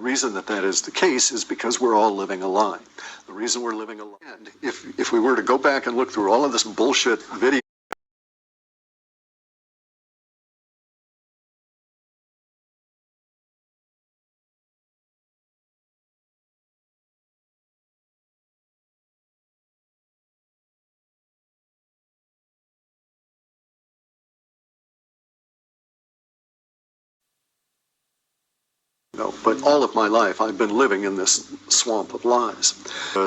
reason that that is the case is because we're all living a lie. The reason we're living a lie. And if we were to go back and look through all of this bullshit video, but all of my life I've been living in this swamp of lies.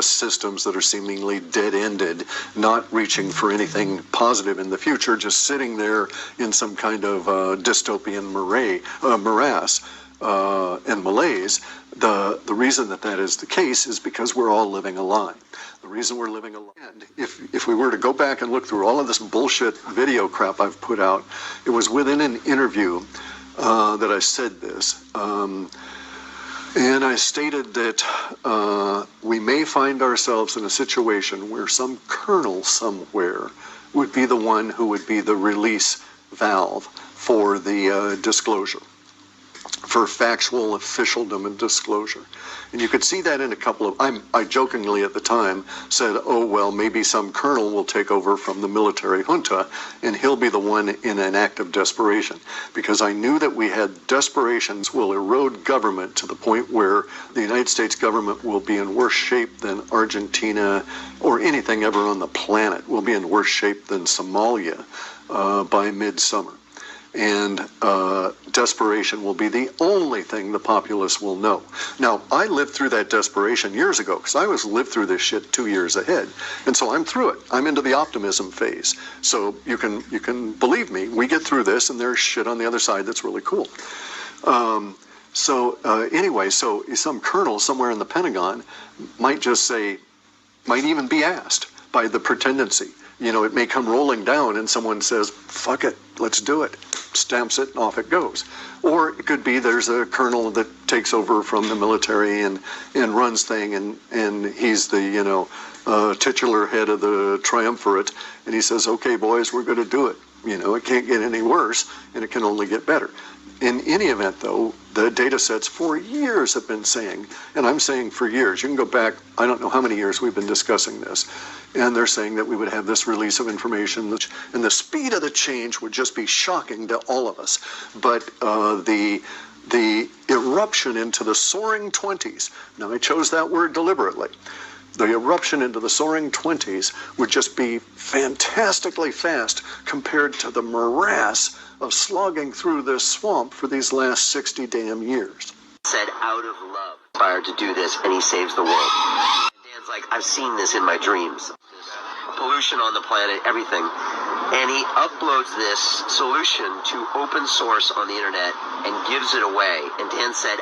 Systems that are seemingly dead-ended, not reaching for anything positive in the future, just sitting there in some kind of dystopian morass and malaise. The reason that that is the case is because we're all living a lie. The reason we're living a lie. And if we were to go back and look through all of this bullshit video crap I've put out, it was within an interview that I said this. And I stated that we may find ourselves in a situation where some colonel somewhere would be the one who would be the release valve for the disclosure, for factual officialdom and disclosure. And you could see that in a couple of, I jokingly at the time said, oh, well, maybe some colonel will take over from the military junta and he'll be the one in an act of desperation. Because I knew that we had desperations will erode government to the point where the United States government will be in worse shape than Argentina or anything ever on the planet. Will be in worse shape than Somalia by midsummer. And desperation will be the only thing the populace will know. Now, I lived through that desperation years ago because I lived through this shit 2 years ahead. And so I'm through it. I'm into the optimism phase. So you can believe me, we get through this and there's shit on the other side that's really cool. Anyway, so some colonel somewhere in the Pentagon might just say, might even be asked by the pretendency. You know, it may come rolling down and someone says, fuck it, let's do it. Stamps it and off it goes. Or it could be there's a colonel that takes over from the military and runs thing and he's the, you know, titular head of the triumvirate and he says, okay, boys, we're going to do it. You know, it can't get any worse and it can only get better. In any event, though, the data sets for years have been saying, and I'm saying for years, you can go back, I don't know how many years we've been discussing this, and they're saying that we would have this release of information, and the speed of the change would just be shocking to all of us. But the eruption into the soaring 20s, now I chose that word deliberately, the eruption into the soaring 20s would just be fantastically fast compared to the morass of slogging through this swamp for these last 60 damn years. Said out of love, inspired to do this, and he saves the world. And Dan's like, I've seen this in my dreams. Pollution on the planet, everything. And he uploads this solution to open source on the internet and gives it away. And Dan said,